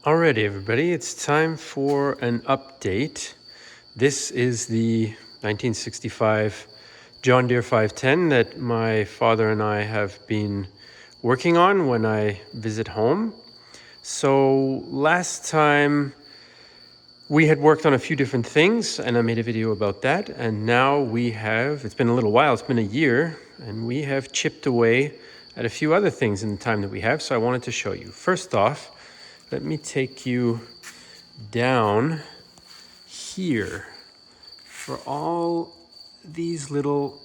Alrighty, everybody, it's time for an update. This is the 1965 John Deere 510 that my father and I have been working on when I visit home. So last time we had worked on a few different things and I made a video about that. And now it's been a little while, it's been a year, and we have chipped away at a few other things in the time that we have. So I wanted to show you. First off, let me take you down here for all these little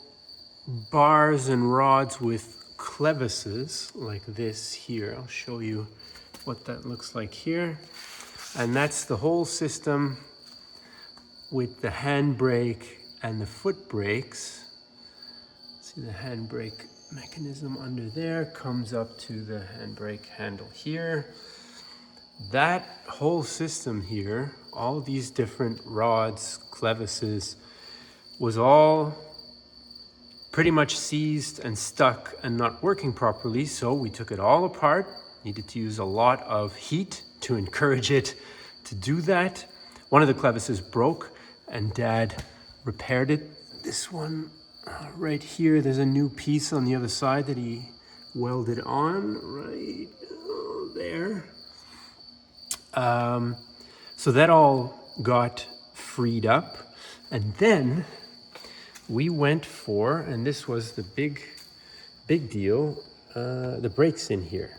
bars and rods with clevises like this here. I'll show you what that looks like here. And that's the whole system with the handbrake and the foot brakes. See the handbrake mechanism under there comes up to the handbrake handle here. That whole system here, all these different rods, clevises, was all pretty much seized and stuck and not working properly. So we took it all apart, needed to use a lot of heat to encourage it to do that. One of the clevises broke and Dad repaired it. This one right here, there's a new piece on the other side that he welded on right there. So that all got freed up, and then we went for, and this was the big deal, the brakes in here.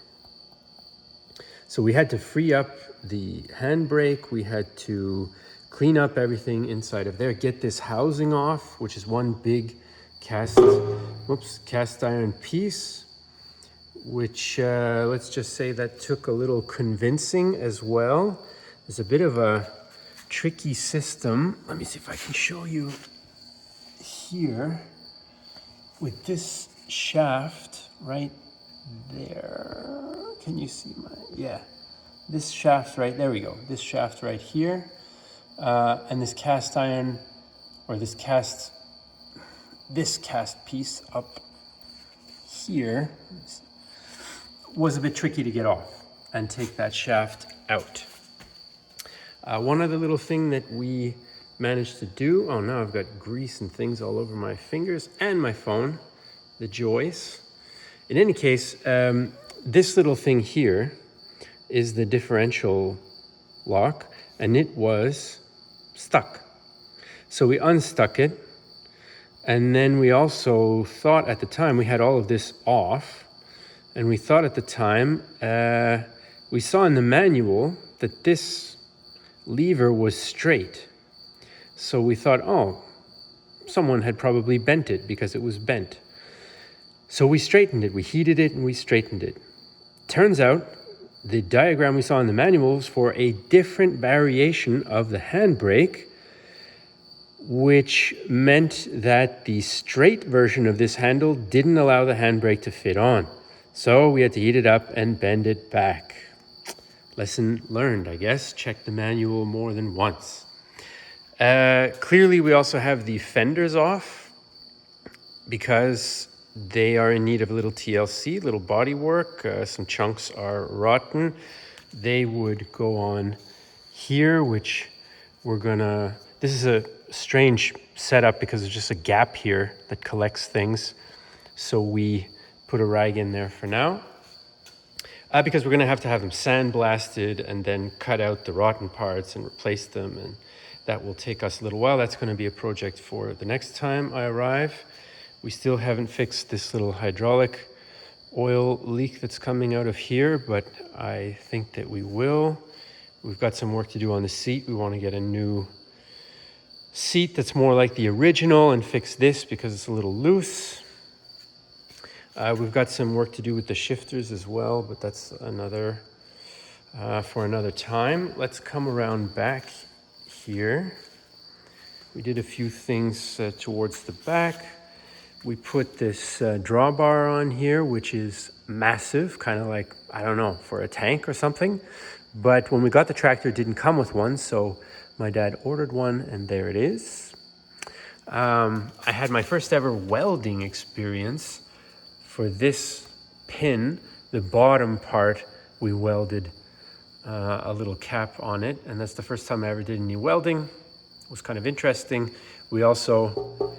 So we had to free up the handbrake, we had to clean up everything inside of there, get this housing off, which is one big cast iron piece, which let's just say that took a little convincing as well. There's a bit of a tricky system. Let me see if I can show you here with this shaft right there. Can you see this shaft right there? We go. This shaft right here, and this cast iron, or this cast piece up here was a bit tricky to get off and take that shaft out. One other little thing that we managed to do, oh, now I've got grease and things all over my fingers and my phone, the joys. In any case, this little thing here is the differential lock, and it was stuck. So we unstuck it, and then we also thought at the time, we had all of this off, and we thought at the time, we saw in the manual that this lever was straight. So we thought, oh, someone had probably bent it because it was bent. So we straightened it, we heated it, and we straightened it. Turns out, the diagram we saw in the manual was for a different variation of the handbrake, which meant that the straight version of this handle didn't allow the handbrake to fit on. So we had to heat it up and bend it back. Lesson learned, I guess. Check the manual more than once. Clearly, we also have the fenders off because they are in need of a little TLC, little body work. Some chunks are rotten. They would go on here, which this is a strange setup because there's just a gap here that collects things. So we put a rag in there for now. Because we're going to have them sandblasted and then cut out the rotten parts and replace them, and that will take us a little while. That's going to be a project for the next time I arrive. We still haven't fixed this little hydraulic oil leak that's coming out of here, but I think that we will. We've got some work to do on the seat. We want to get a new seat that's more like the original and fix this because it's a little loose. We've got some work to do with the shifters as well, but that's for another time. Let's come around back here. We did a few things towards the back. We put this drawbar on here, which is massive, kind of like, I don't know, for a tank or something. But when we got the tractor, it didn't come with one, so my dad ordered one, and there it is. I had my first ever welding experience. For this pin, the bottom part we welded a little cap on it, and that's the first time I ever did any welding. It was kind of interesting. We also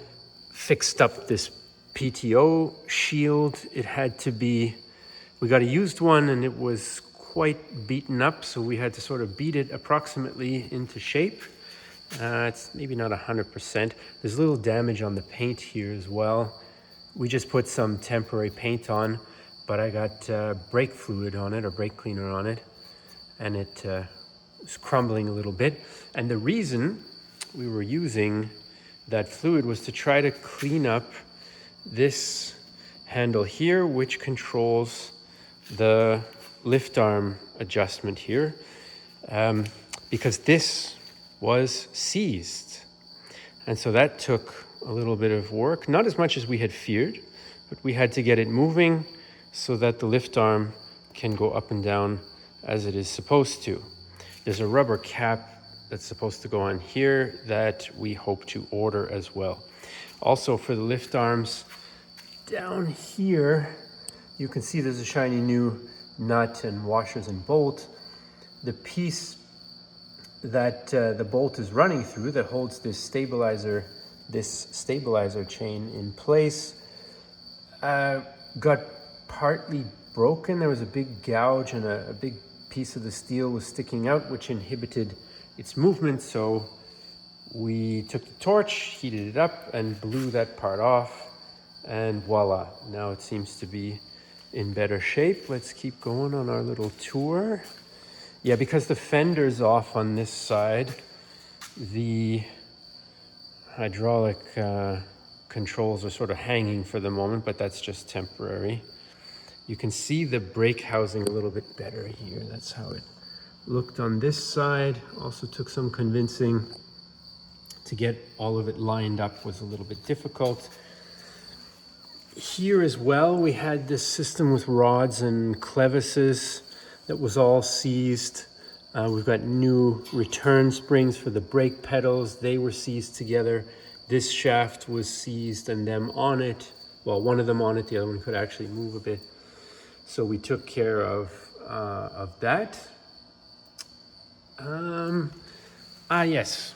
fixed up this PTO shield. It had to be, we got a used one and it was quite beaten up, so we had to sort of beat it approximately into shape. It's maybe not 100%. There's a little damage on the paint here as well. We just put some temporary paint on, but I got brake fluid on it, or brake cleaner on it, and it was crumbling a little bit. And the reason we were using that fluid was to try to clean up this handle here, which controls the lift arm adjustment here, because this was seized. And so that took a little bit of work, not as much as we had feared, but we had to get it moving so that the lift arm can go up and down as it is supposed to. There's a rubber cap that's supposed to go on here that we hope to order as well. Also for the lift arms, down here, you can see there's a shiny new nut and washers and bolt. The piece that the bolt is running through that holds this stabilizer chain in place got partly broken. There was a big gouge and a big piece of the steel was sticking out, which inhibited its movement. So we took the torch, heated it up, and blew that part off, and voila, now it seems to be in better shape. Let's keep going on our little tour. Yeah, because the fender's off on this side, the hydraulic controls are sort of hanging for the moment, but that's just temporary. You can see the brake housing a little bit better here. That's how it looked on this side. Also took some convincing. To get all of it lined up was a little bit difficult. Here as well, we had this system with rods and clevises that was all seized. We've got new return springs for the brake pedals. They were seized together. This shaft was seized and them on it. Well, one of them on it, the other one could actually move a bit. So we took care of that. Yes.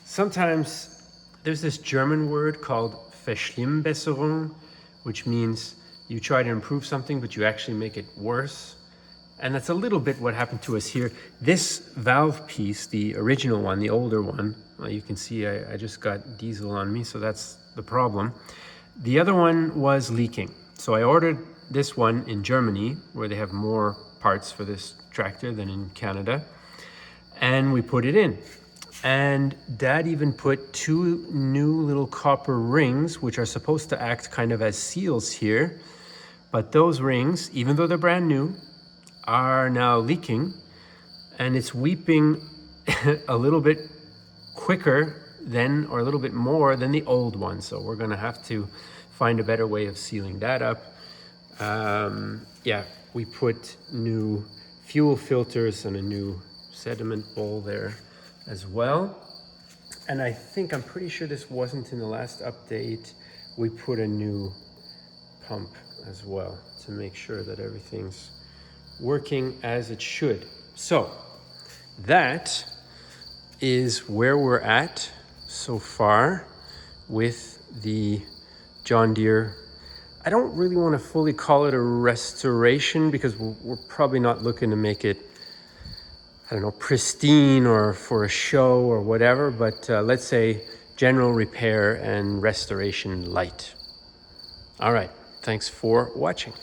Sometimes there's this German word called Verschlimmbesserung, which means you try to improve something, but you actually make it worse. And that's a little bit what happened to us here. This valve piece, the original one, the older one, well, you can see I just got diesel on me, so that's the problem. The other one was leaking. So I ordered this one in Germany, where they have more parts for this tractor than in Canada. And we put it in. And Dad even put 2 new little copper rings, which are supposed to act kind of as seals here. But those rings, even though they're brand new, are now leaking, and it's weeping a little bit quicker than, or a little bit more than the old one. So we're gonna have to find a better way of sealing that up. Yeah, we put new fuel filters and a new sediment bowl there as well. And I'm pretty sure this wasn't in the last update. We put a new pump as well to make sure that everything's working as it should. So that is where we're at so far with the John Deere. I don't really want to fully call it a restoration because we're probably not looking to make it, I don't know, pristine or for a show or whatever, but let's say general repair and restoration light. All right, thanks for watching.